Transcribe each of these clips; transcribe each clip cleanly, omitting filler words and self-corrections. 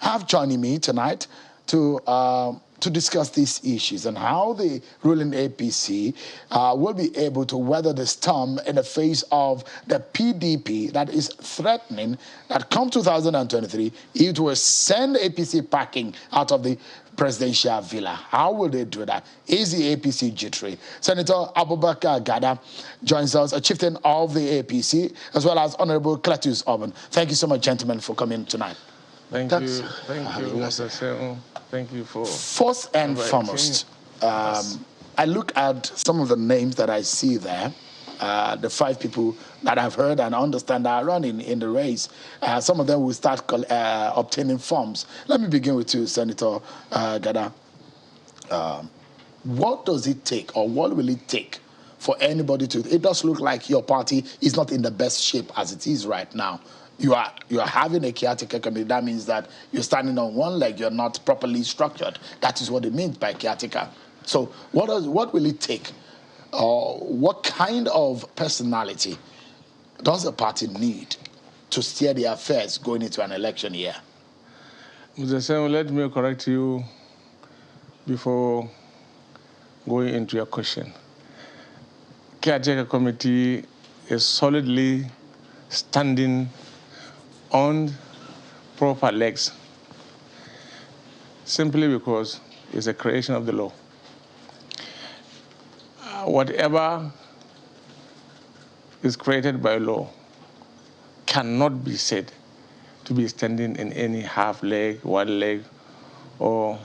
have joining me tonight to discuss these issues and how the ruling APC will be able to weather the storm in the face of the PDP that is threatening that come 2023, it will send APC packing out of the presidential villa. How will they do that? Is the APC jittery? Senator Abubakar Gada joins us, a chieftain of the APC, as well as Honorable Cletus Oben. Thank you so much, gentlemen, for coming tonight. Thank you, Mr. Seun. Thank you for... First and foremost, I look at some of the names that I see there, the 5 people that I've heard and understand are running in the race. Some of them will start obtaining forms. Let me begin with you, Senator Gada. What does it take, or what will it take for anybody to... It does look like your party is not in the best shape as it is right now. You are having a caretaker committee. That means that you're standing on one leg. You're not properly structured. That is what it means by caretaker. So what will it take? What kind of personality does a party need to steer the affairs going into an election year? Mr. Seun, let me correct you before going into your question. Caretaker committee is solidly standing on proper legs, simply because it's a creation of the law. Whatever is created by law cannot be said to be standing in any half leg, one leg, or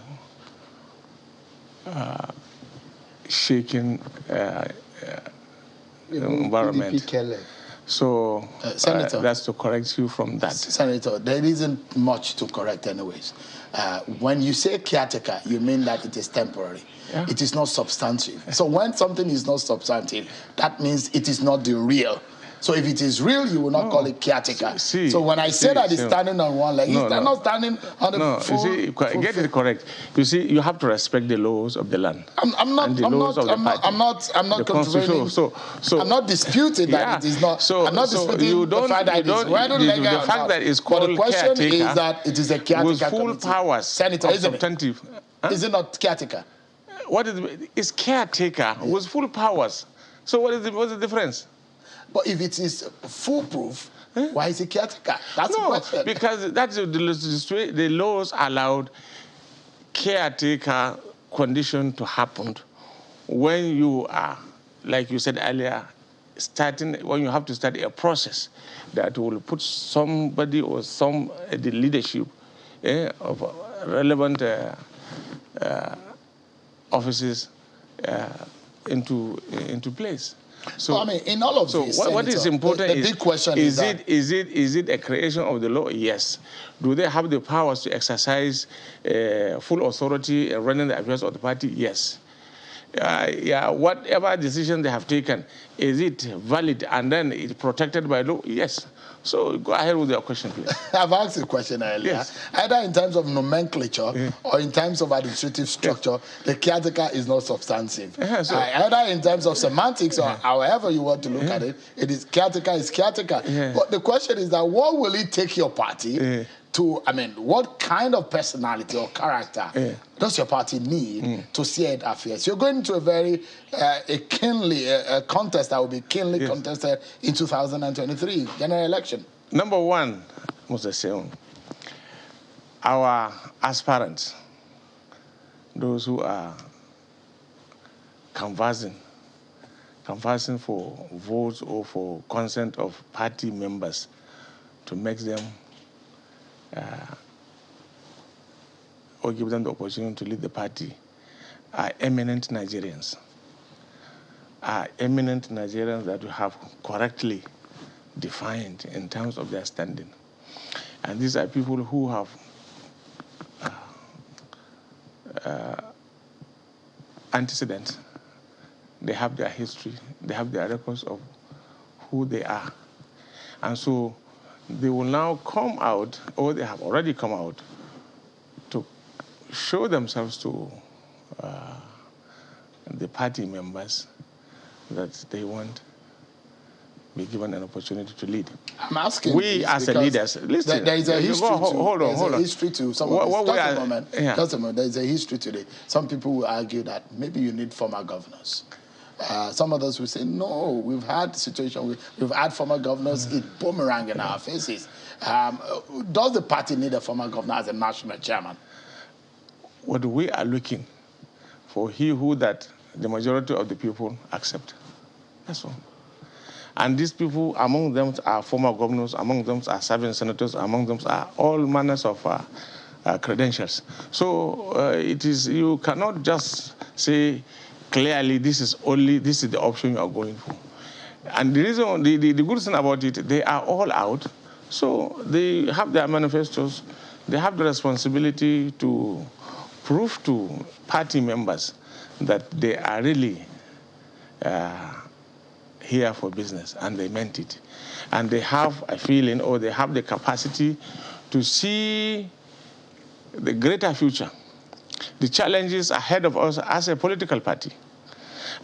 shaking environment. So Senator, that's to correct you from that. Senator, there isn't much to correct anyways. When you say caretaker, you mean that it is temporary. Yeah. It is not substantive. So when something is not substantive, that means it is not the real. So if it is real, you will not call it caretaker. So when I say that it's standing on one leg, it's not standing on the full... Get it correct. You see, you have to respect the laws of the land. I'm not contravening. I'm not disputing that it is not. I'm not disputing the fact that it is whether legal or not. The fact that it's called the question caretaker is that it is a caretaker with full powers. Senator, isn't it? Is it not caretaker? What is it? It's caretaker with full powers. So what's the difference? But if it is foolproof, why is it caretaker? That's the question. Because that's the laws allowed caretaker condition to happen when you are, like you said earlier, when you have to start a process that will put somebody or the leadership of relevant offices into place. So, I mean, in all of this, what is important the big question is it a creation of the law? Yes. Do they have the powers to exercise full authority in running the affairs of the party? Yes. Whatever decision they have taken, is it valid and then it's protected by law? Yes. So go ahead with your question, please. I've asked a question earlier. Yes. Either in terms of nomenclature or in terms of administrative structure, the caretaker is not substantive. Either in terms of semantics or however you want to look at it, it is caretaker is caretaker. But the question is that what will it take your party to, what kind of personality or character does your party need to steer its affairs? You're going into a very contest that will be keenly contested in 2023 general election. Number one, Mr. Seun, our aspirants, those who are canvassing for votes or for consent of party members to make them or give them the opportunity to lead the party are eminent Nigerians. That we have correctly defined in terms of their standing. And these are people who have antecedents. They have their history. They have their records of who they are. And so they will now come out, or they have already come out, to show themselves to the party members that they want be given an opportunity to lead. I'm asking. We as leaders, listen. There is a history hold on. History to some of this. Just a moment. There is a history today. Some people will argue that maybe you need former governors. Some others will say, no, we've had situation, we've had former governors, it boomerang in our faces. Does the party need a former governor as a national chairman? What we are looking for, he who that the majority of the people accept. That's all. And these people, among them are former governors, among them are serving senators, among them are all manners of credentials. So it is, you cannot just say clearly this is the option you are going for. And the reason, the good thing about it, they are all out, so they have their manifestos, they have the responsibility to prove to party members that they are really here for business, and they meant it. And they have a feeling, or they have the capacity to see the greater future, the challenges ahead of us as a political party,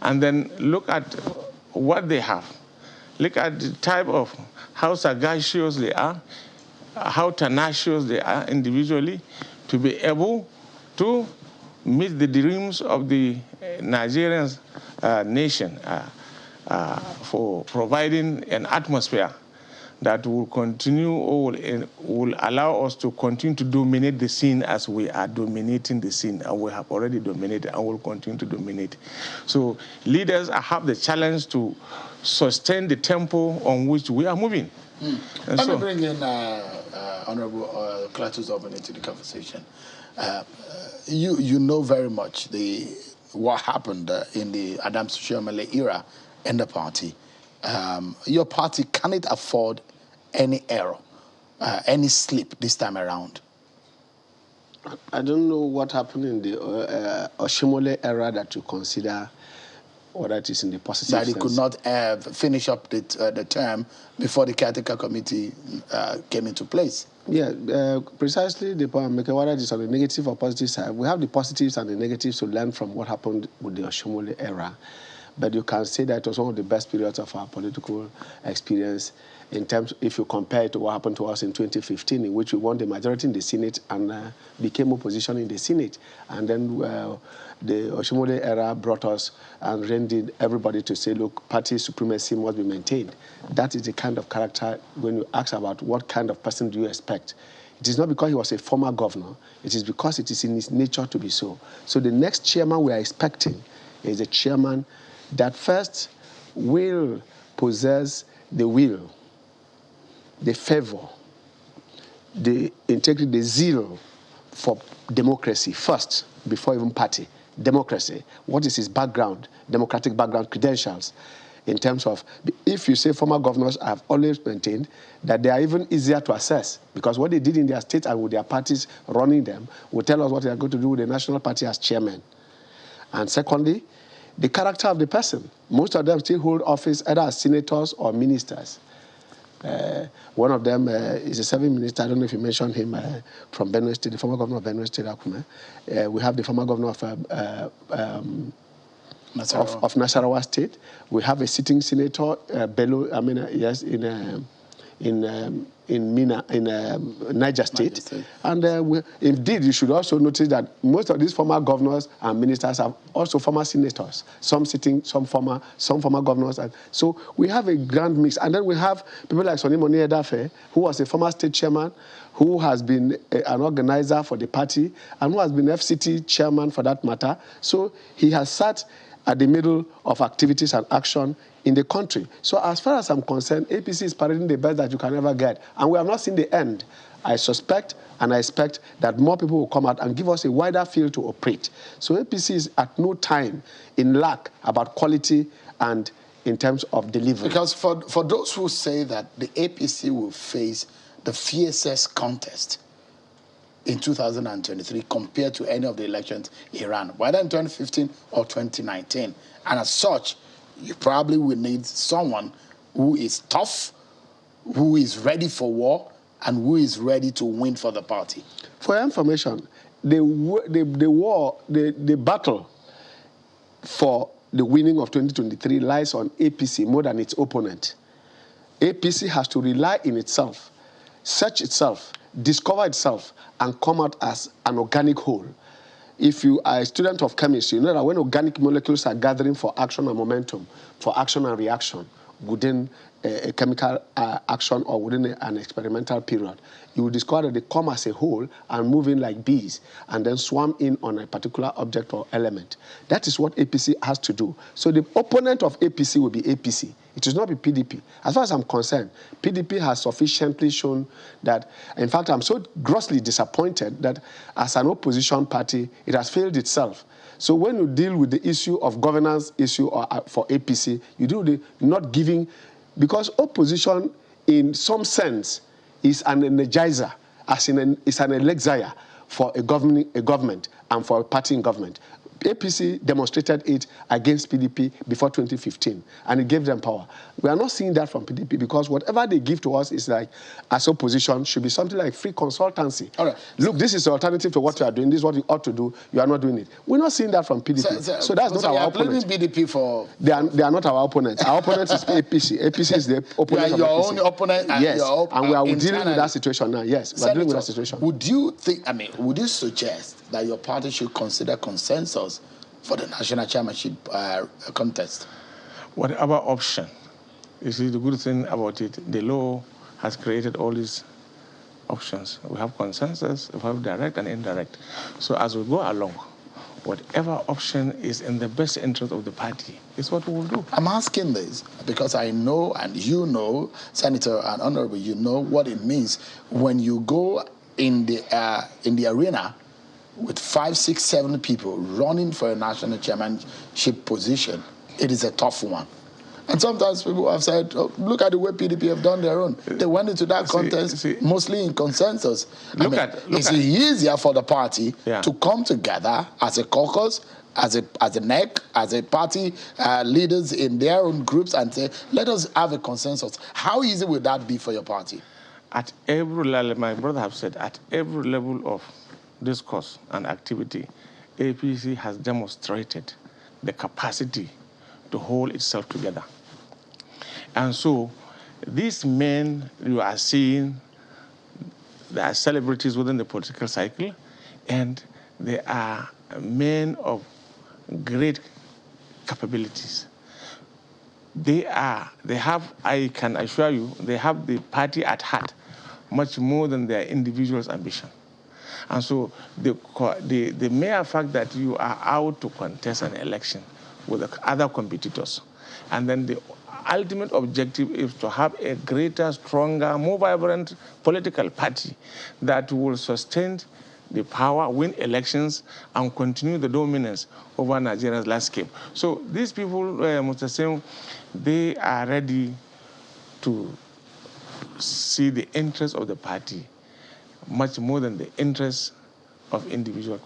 and then look at what they have. Look at the type of how sagacious they are, how tenacious they are individually, to be able to meet the dreams of the Nigerian nation for providing an atmosphere that will continue, or will allow us to continue to dominate the scene as we are dominating the scene, and we have already dominated and will continue to dominate. So leaders have the challenge to sustain the tempo on which we are moving. Let me bring in Honorable Cletus Oben into the conversation. You know very much what happened in the Adams Shomale era in the party. Your party cannot afford any error, any slip this time around. I don't know what happened in the Oshimole era that you consider, or that is in the positive that sense. He could not finish up the term before the Caretaker committee came into place. Yeah, precisely the point, whether it is on the negative or positive side. We have the positives and the negatives to learn from what happened with the Oshimole era. But you can say that it was one of the best periods of our political experience in terms, if you compare it to what happened to us in 2015, in which we won the majority in the Senate and became opposition in the Senate. And then the Oshimole era brought us and rendered everybody to say, look, party supremacy must be maintained. That is the kind of character, when you ask about what kind of person do you expect, it is not because he was a former governor, it is because it is in his nature to be so. So the next chairman we are expecting is a chairman that first will possess the will, the fervor, the integrity, the zeal for democracy first, before even party. Democracy. What is his background, democratic background, credentials, in terms of, if you say former governors, I have always maintained that they are even easier to assess, because what they did in their state and with their parties running them will tell us what they are going to do with the national party as chairman. And secondly, the character of the person. Most of them still hold office either as senators or ministers. One of them is a serving minister. I don't know if you mentioned him, from Benue State, the former governor of Benue State, Akume. We have the former governor of Nasarawa State. We have a sitting senator, Bello, in Niger State. And indeed, you should also notice that most of these former governors and ministers are also former senators. Some sitting, some former governors. And so we have a grand mix. And then we have people like Sonny Moni Edafe, who was a former state chairman, who has been an organizer for the party, and who has been FCT chairman for that matter. So he has sat at the middle of activities and action in the country. So as far as I'm concerned, APC is parading the best that you can ever get. And we have not seen the end. I suspect and I expect that more people will come out and give us a wider field to operate. So APC is at no time in lack about quality and in terms of delivery. Because for those who say that the APC will face the fiercest contest in 2023 compared to any of the elections he ran, whether in 2015 or 2019. And as such, you probably will need someone who is tough, who is ready for war, and who is ready to win for the party. For your information, the battle for the winning of 2023 lies on APC more than its opponent. APC has to rely in itself, search itself, discover itself, and come out as an organic whole. If you are a student of chemistry, you know that when organic molecules are gathering for action and momentum, for action and reaction within a chemical action or within an experimental period, you will discover that they come as a whole and move in like bees and then swarm in on a particular object or element. That is what APC has to do. So the opponent of APC will be APC. It will not be PDP. As far as I'm concerned, PDP has sufficiently shown that, in fact, I'm so grossly disappointed that as an opposition party, it has failed itself. So when you deal with the issue of governance issue or, for APC, you do the not giving, because opposition in some sense is an energizer, as in is an elixir for a government and for a party in government. APC demonstrated it against PDP before 2015, and it gave them power. We are not seeing that from PDP because whatever they give to us is like, as opposition, should be something like free consultancy. All right. Look, this is the alternative to what you are doing. This is what you ought to do. You are not doing it. We're not seeing that from PDP. So that's not our opponent. PDP for... They are not our opponent. Our opponent is APC. APC is the opponent of your APC. own opponent. And yes, and we are dealing with that situation now. Yes, we are dealing with that situation. Would you think, would you suggest that your party should consider consensus for the national chairmanship contest? Whatever option. You see, the good thing about it, the law has created all these options. We have consensus, we have direct and indirect. So as we go along, whatever option is in the best interest of the party is what we will do. I'm asking this because I know, and you know, Senator and Honorable, you know what it means when you go in the arena with 5, 6, 7 people running for a national chairmanship position. It is a tough one. And sometimes people have said, oh, look at the way PDP have done their own. They went into that contest mostly in consensus. It's easier for the party to come together as a caucus, as a NEC, as a party leaders in their own groups and say, let us have a consensus. How easy would that be for your party? At every level, my brother have said, at every level of discourse and activity, APC has demonstrated the capacity to hold itself together. And so these men you are seeing, they are celebrities within the political cycle, and they are men of great capabilities. They have, I can assure you, they have the party at heart much more than their individual's ambition. And so the mere fact that you are out to contest an election with other competitors, and then the ultimate objective is to have a greater, stronger, more vibrant political party that will sustain the power, win elections, and continue the dominance over Nigeria's landscape. So these people, Mr. Singh, they are ready to see the interests of the party much more than the interests of individual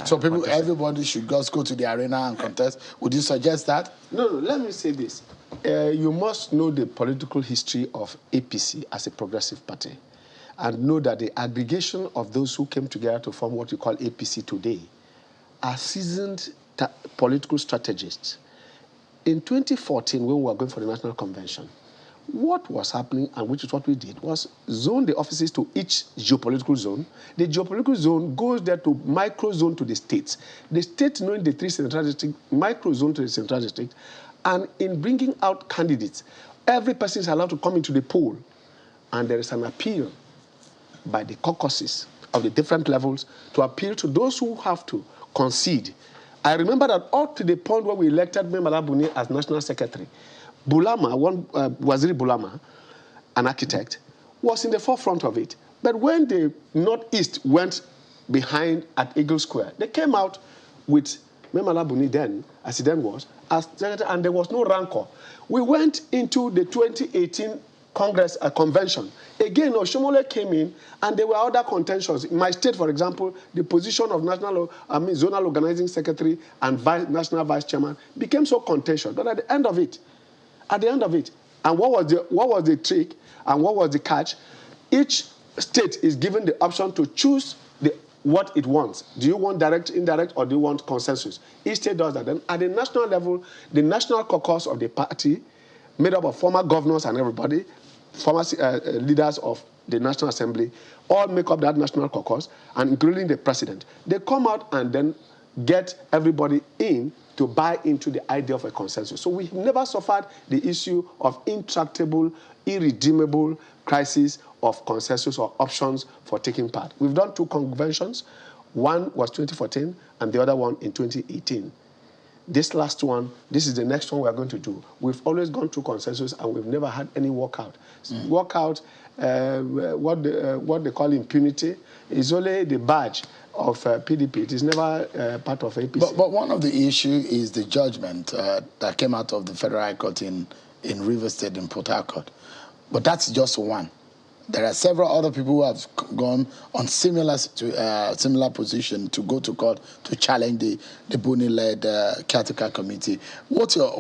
so people, everybody should just go to the arena and contest. Would you suggest that? No, let me say this. You must know the political history of APC as a progressive party and know that the aggregation of those who came together to form what you call APC today are seasoned political strategists. In 2014, when we were going for the National Convention, what was happening, and which is what we did, was zone the offices to each geopolitical zone. The geopolitical zone goes there to micro zone to the states. The state knowing the 3 central districts, micro zone to the central district, and in bringing out candidates, every person is allowed to come into the poll, and there is an appeal by the caucuses of the different levels to appeal to those who have to concede. I remember that up to the point where we elected Memala Buni as National Secretary, Bulama, Waziri Bulama, an architect, was in the forefront of it. But when the Northeast went behind at Eagle Square, they came out with Memala Buni then, as he then was, as secretary, and there was no rancor. We went into the 2018 Congress convention. Again, Oshomole came in, and there were other contentions. In my state, for example, the position of zonal organizing secretary and national vice chairman became so contentious. But at the end of it, and what was the trick and what was the catch? Each state is given the option to choose what it wants. Do you want direct, indirect, or do you want consensus? Each state does that. Then at the national level, the national caucus of the party, made up of former governors and everybody, former leaders of the National Assembly, all make up that national caucus, and including the president. They come out and then get everybody in to buy into the idea of a consensus. So we've never suffered the issue of intractable, irredeemable crisis of consensus or options for taking part. We've done 2 conventions. One was 2014 and the other one in 2018. This last one, this is the next one we're going to do. We've always gone through consensus and we've never had any walkout. Walkout, what they call impunity, is only the badge of PDP. It is never part of APC. But one of the issues is the judgment that came out of the Federal High Court in Rivers State in Port Harcourt. But that's just one. There are several other people who have gone on similar position to go to court to challenge the Buni-Led Caretaker Committee. What's your,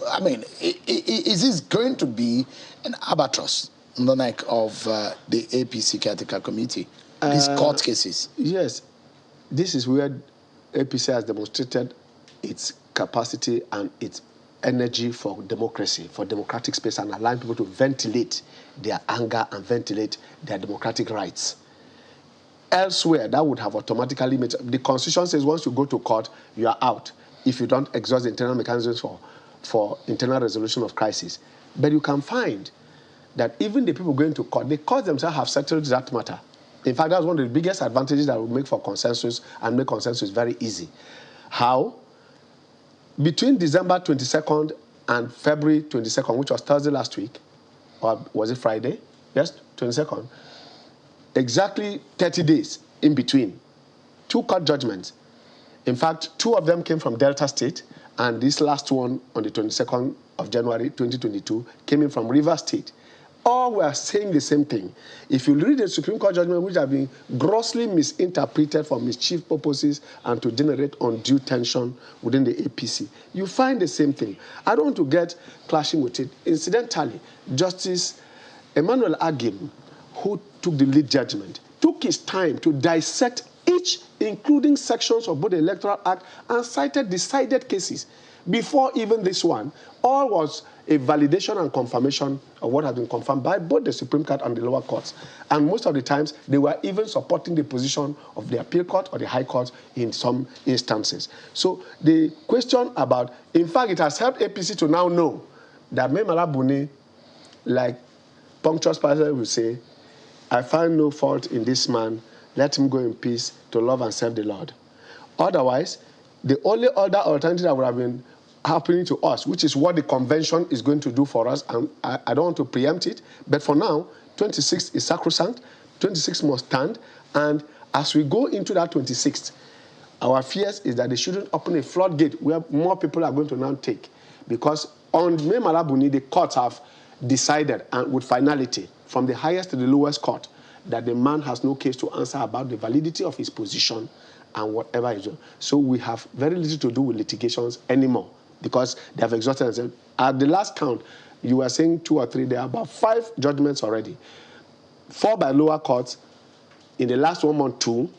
I mean, is this going to be an albatross on the neck of the APC Caretaker Committee, these court cases? Yes. This is where APC has demonstrated its capacity and its energy for democracy, for democratic space, and allowing people to ventilate their anger and ventilate their democratic rights. Elsewhere, that would have automatically made... The Constitution says once you go to court, you are out if you don't exhaust the internal mechanisms for internal resolution of crisis. But you can find that even the people going to court, the courts themselves have settled that matter. In fact, that's one of the biggest advantages that would make for consensus and make consensus very easy. How? Between December 22nd and February 22nd, which was Thursday last week, or was it Friday? Yes, 22nd. Exactly 30 days in between. 2 court judgments. In fact, 2 of them came from Delta State, and this last one on the 22nd of January 2022 came in from Rivers State. All were saying the same thing. If you read the Supreme Court judgment, which have been grossly misinterpreted for mischief purposes and to generate undue tension within the APC, you find the same thing. I don't want to get clashing with it. Incidentally, Justice Emmanuel Agim, who took the lead judgment, took his time to dissect each, including sections of both the Electoral Act, and cited decided cases. Before even this one, all was a validation and confirmation of what has been confirmed by both the Supreme Court and the lower courts. And most of the times, they were even supporting the position of the appeal court or the high court in some instances. So the question about, in fact, it has helped APC to now know that Memala Buni, like Punctuous Pastor will say, I find no fault in this man, let him go in peace to love and serve the Lord. Otherwise, the only other alternative that would have been happening to us, which is what the convention is going to do for us, and I don't want to preempt it, but for now, 26th is sacrosanct, 26th must stand, and as we go into that 26th, our fears is that they shouldn't open a floodgate where more people are going to now take, because on May Malabuni, the courts have decided, and with finality, from the highest to the lowest court, that the man has no case to answer about the validity of his position and whatever is done. So we have very little to do with litigations anymore, because they have exhausted themselves. At the last count, you were saying 2 or 3, there are about 5 judgments already. 4 by lower courts, in the last 1 month, 2,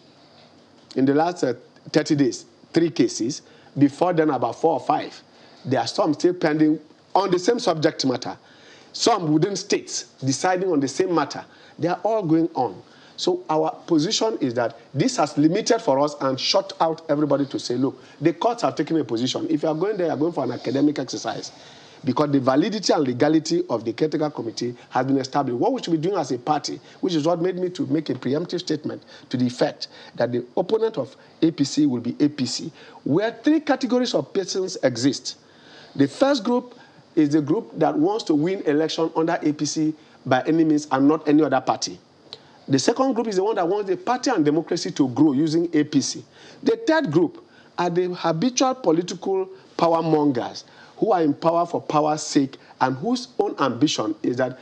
in the last 30 days, 3 cases, before then about 4 or 5. There are some still pending on the same subject matter. Some within states deciding on the same matter. They are all going on. So our position is that this has limited for us and shut out everybody to say, look, the courts have taken a position. If you are going there, you are going for an academic exercise, because the validity and legality of the Caretaker Committee has been established. What we should be doing as a party, which is what made me to make a preemptive statement to the effect that the opponent of APC will be APC, where 3 categories of persons exist. The first group is the group that wants to win election under APC by any means and not any other party. The second group is the one that wants the party and democracy to grow using APC. The third group are the habitual political power mongers who are in power for power's sake and whose own ambition is that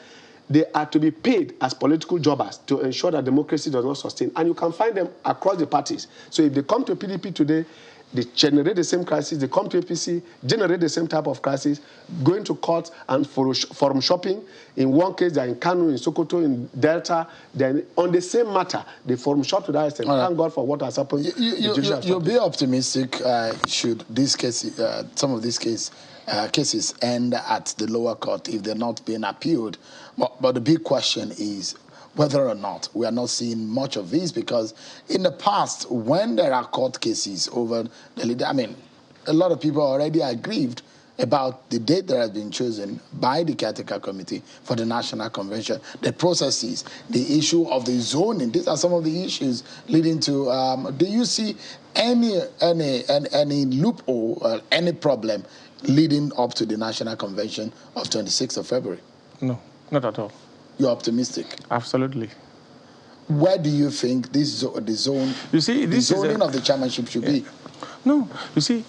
they are to be paid as political jobbers to ensure that democracy does not sustain. And you can find them across the parties. So if they come to PDP today, They generate the same crisis, they come to APC, generate the same type of crisis, going to court and forum shopping. In one case, they're in Kano, in Sokoto, in Delta. Then on the same matter, they forum shop to that extent. Right. Thank God for what has happened. You'll be optimistic should this case, some of these cases end at the lower court if they're not being appealed. But the big question is whether or not we are not seeing much of this, because in the past, when there are court cases over the leader, I mean, a lot of people are already aggrieved about the date that has been chosen by the Caretaker Committee for the National Convention, the processes, the issue of the zoning. These are some of the issues leading to, do you see any loophole, any problem leading up to the National Convention of 26th of February? No, not at all. You're optimistic? Absolutely. Where do you think the zoning of the chairmanship should be? No, you see,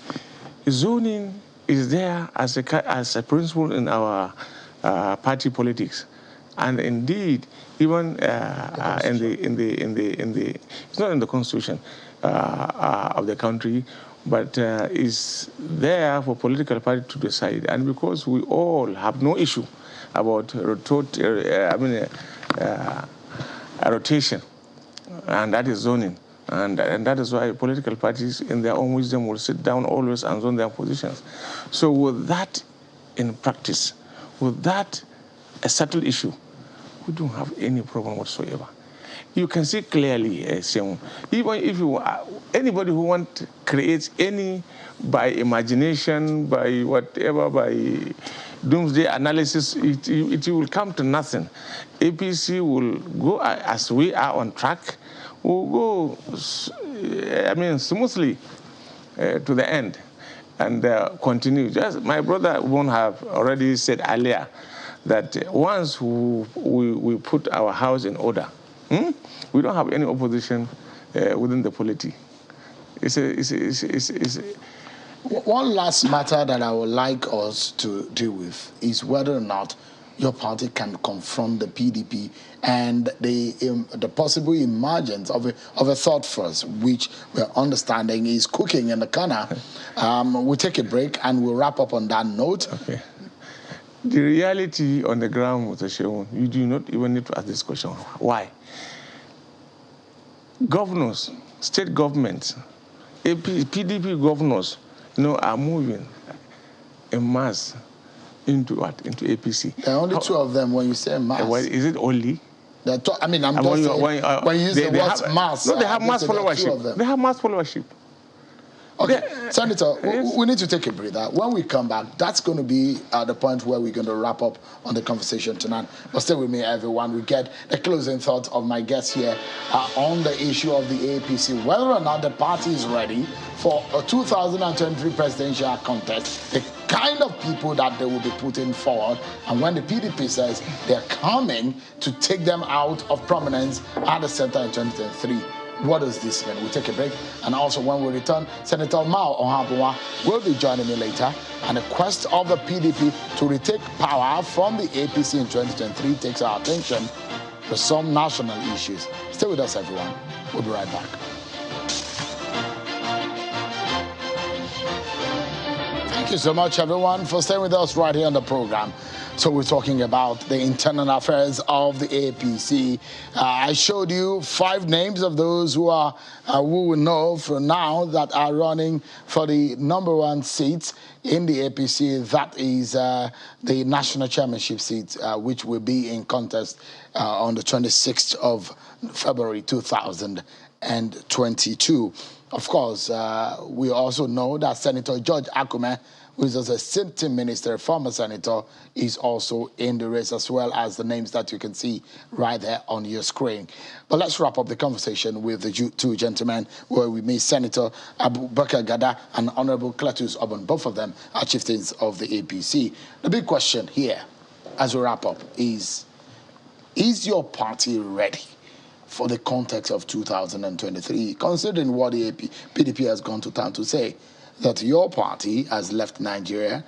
zoning is there as a principle in our party politics, and indeed, even in the it's not in the constitution of the country, but is there for political party to decide. And because we all have no issue about rotation, and that is zoning. And that is why political parties, in their own wisdom, will sit down always and zone their positions. So with that in practice, with that a subtle issue, we don't have any problem whatsoever. You can see clearly, even if anybody who wants to create any by imagination, by whatever, by doomsday analysis, it will come to nothing. APC will go as we are on track. We'll go, smoothly to the end and continue. Just my brother won't have already said earlier that once we put our house in order, we don't have any opposition within the polity. One last matter that I would like us to deal with is whether or not your party can confront the PDP and the possible emergence of a thought force, which we're understanding is cooking in the corner. We'll take a break and we'll wrap up on that note. Okay. The reality on the ground, Mr. Sheun, you do not even need to ask this question. Why? Governors, state governments, PDP governors, are moving en masse into what? Into APC. There are only two of them when you say mass. Is it only? I'm just saying, when you use the word mass. No, they have mass followership. They have mass followership. Okay, Senator, we need to take a breather. When we come back, that's going to be the point where we're going to wrap up on the conversation tonight. But stay with me, everyone. We get the closing thoughts of my guests here on the issue of the APC, whether or not the party is ready for a 2023 presidential contest, the kind of people that they will be putting forward, and when the PDP says they're coming to take them out of prominence at the center in 2023. What does this mean? We'll take a break. And also when we return, Senator Mao Ohabunwa will be joining me later. And the quest of the PDP to retake power from the APC in 2023 takes our attention to some national issues. Stay with us, everyone. We'll be right back. Thank you so much, everyone, for staying with us right here on the program. So we're talking about the internal affairs of the APC. I showed you 5 names of those who will know for now that are running for the #1 seat in the APC. That is the national chairmanship seat, which will be in contest on the 26th of February 2022. Of course, we also know that Senator George Akume, who is also a sitting minister, former senator, is also in the race, as well as the names that you can see right there on your screen. But let's wrap up the conversation with the two gentlemen, where we meet Senator Abubakar Gada and Honorable Cletus Obon. Both of them are chieftains of the APC. The big question here, as we wrap up, is your party ready for the context of 2023, considering what the PDP has gone to town to say, that your party has left Nigeria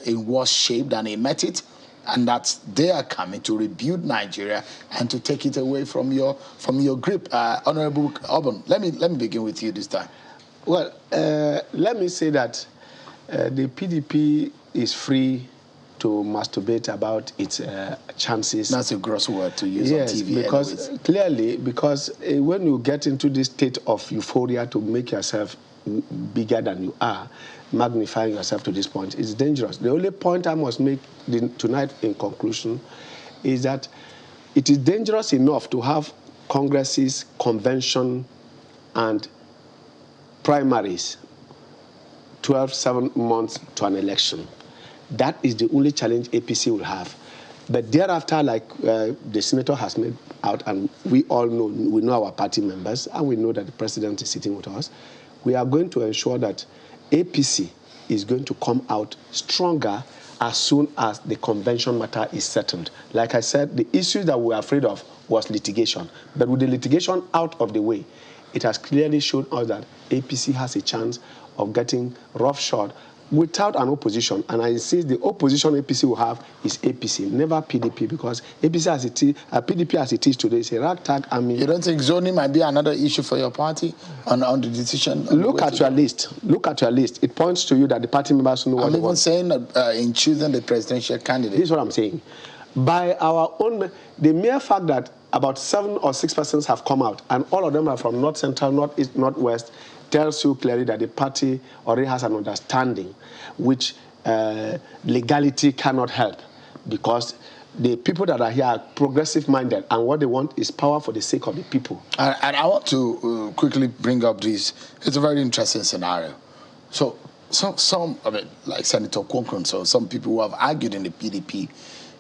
in worse shape than it met it, and that they are coming to rebuild Nigeria and to take it away from your grip. Honorable Obon, let me begin with you this time. Well, let me say that the PDP is free to masturbate about its chances. That's a gross word to use on TV. Because clearly, when you get into this state of euphoria to make yourself bigger than you are, magnifying yourself to this point, is dangerous. The only point I must make tonight in conclusion is that it is dangerous enough to have congresses, convention, and primaries 7 months to an election. That is the only challenge APC will have. But thereafter, like the senator has made out, and we all know, we know our party members, and we know that the president is sitting with us, we are going to ensure that APC is going to come out stronger as soon as the convention matter is settled. Like I said, the issue that we were afraid of was litigation. But with the litigation out of the way, it has clearly shown us that APC has a chance of getting roughshod without an opposition. And I insist the opposition APC will have is APC, never PDP, because APC as it is, PDP as it is today is a ragtag army. You don't think zoning might be another issue for your party on the decision? Look at your list. Look at your list. It points to you that the party members know what they want. I'm even saying that in choosing the presidential candidate. This is what I'm saying. By our own, the mere fact that about 7 or 6 persons have come out, and all of them are from North Central, North East, North West, tells you clearly that the party already has an understanding which legality cannot help, because the people that are here are progressive-minded, and what they want is power for the sake of the people. And I want to quickly bring up this. It's a very interesting scenario. So some, I mean, like Senator Kwankwan, so some people who have argued in the PDP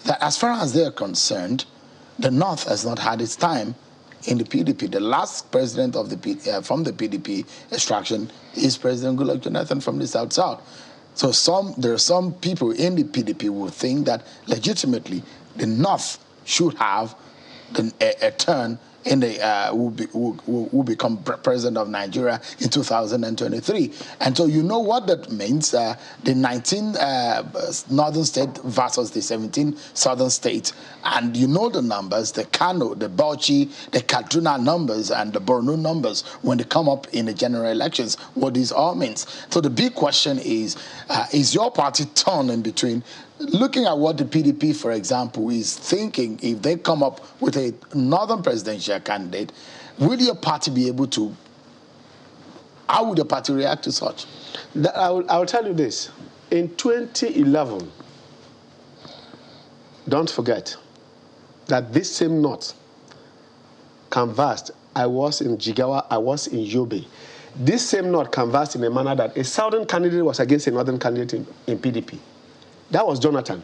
that as far as they're concerned, the North has not had its time in the PDP. The last president of the from the PDP extraction is President Goodluck Jonathan from the South-South. So there are some people in the PDP who think that legitimately the North should have a turn in the who become president of Nigeria in 2023. And so you know what that means, the 19 northern states versus the 17 southern states. And you know the numbers, the Kano, the Bauchi, the Kaduna numbers, and the Borno numbers when they come up in the general elections, what this all means. So the big question is your party torn in between? Looking at what the PDP, for example, is thinking, if they come up with a northern presidential candidate, will your party be able to, how would the party react to such? I will tell you this. In 2011, don't forget that this same North canvassed. I was in Jigawa, I was in Yobe. This same North canvassed in a manner that a southern candidate was against a northern candidate in PDP. That was Jonathan.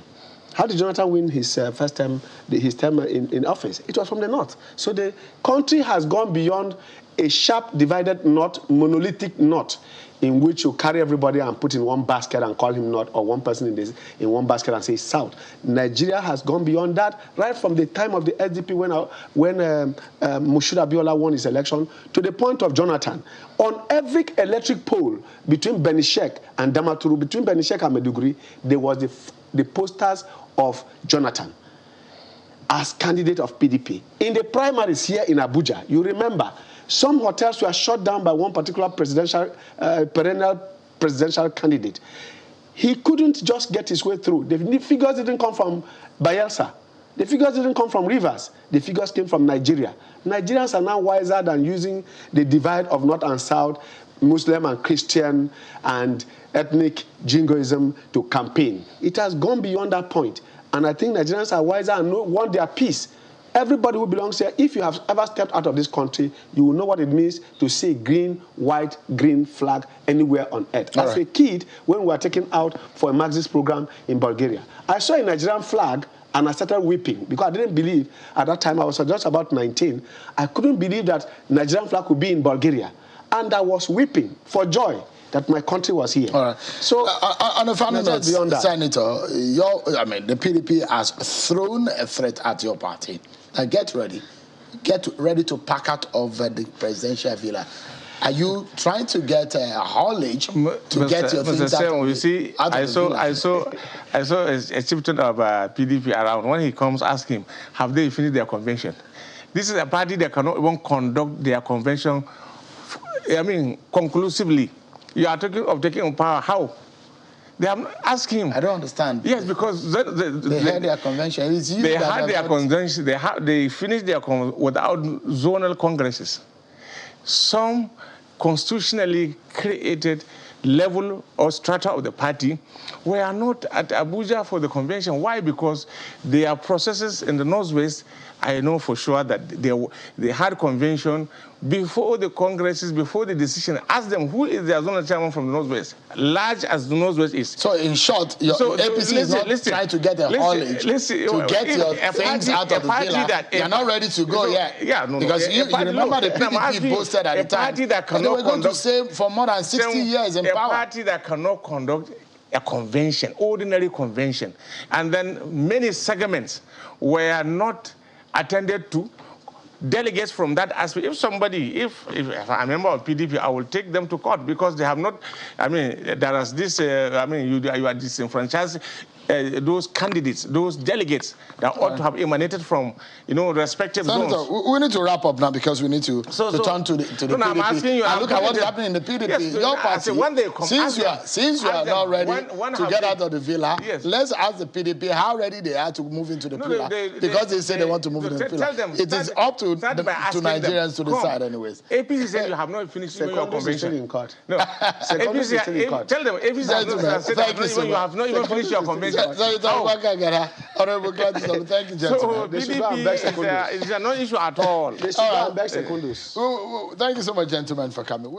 How did Jonathan win his first term, his term in office? It was from the North. So the country has gone beyond a sharp divided North, monolithic North, in which you carry everybody and put in one basket and call him North, or one person in one basket and say South. Nigeria has gone beyond that, right from the time of the SDP when Moshood Abiola won his election, to the point of Jonathan. On every electric poll between Benishek and Damaturu, between Benishek and Maiduguri, there was the posters of Jonathan as candidate of PDP. In the primaries here in Abuja, you remember, some hotels were shut down by one particular perennial presidential candidate. He couldn't just get his way through. The figures didn't come from Bayelsa. The figures didn't come from Rivers. The figures came from Nigeria. Nigerians are now wiser than using the divide of North and South, Muslim and Christian, and ethnic jingoism to campaign. It has gone beyond that point. And I think Nigerians are wiser and want their peace. Everybody who belongs here, if you have ever stepped out of this country, you will know what it means to see green, white, green flag anywhere on earth. As a kid, when we were taken out for a Marxist program in Bulgaria, I saw a Nigerian flag and I started weeping because I didn't believe, at that time I was just about 19, I couldn't believe that Nigerian flag could be in Bulgaria. And I was weeping for joy that my country was here. All right. So, on a final note, Senator, the PDP has thrown a threat at your party. Get ready to pack out of the presidential villa. Are you trying to get a haulage to get your things out? You see, I saw a chieftain of PDP around. When he comes, ask him, have they finished their convention? This is a party that cannot even conduct their convention I mean, conclusively. You are talking of taking power. How? They have not asked him. I don't understand. Yes, because they had their convention. They had their convention. They finished their without zonal congresses. Some constitutionally created level or strata of the party were not at Abuja for the convention. Why? Because there are processes in the Northwest. I know for sure that they had convention before the congresses, before the decision. Ask them who is their zonal chairman from the Northwest, large as the Northwest is. So in short, your APC is not trying to get a haulage, to get your things out of the villa. You're not ready to go yet. Yeah, no, because you remember the PDP boasted at the time. They were going to stay for more than 60 years in power. A party that cannot conduct a convention, ordinary convention, and then many segments were not attended to. Delegates from that aspect, if I'm a member of PDP, I will take them to court because they have not, I mean, there is this, I mean, you are disenfranchised those candidates, those delegates that ought to have emanated from, respective Senator, zones. We need to wrap up now because we need to turn to the PDP. I'm asking you, and look at what's happening in the PDP. Yes, your party, when they come, since you are not ready to get out of the villa, yes, let's ask the PDP how ready they are to move into the pillar. Because they say they want to move into the pillar. It is up to Nigerians to decide anyways. APC said you have not finished your convention. In court. No, APC, tell them, APC you have not even finished your convention. Honorable Gladys, thank you, gentlemen. So PDP is not an issue at all. They should go and beg secondos. Thank you so much, gentlemen, for coming.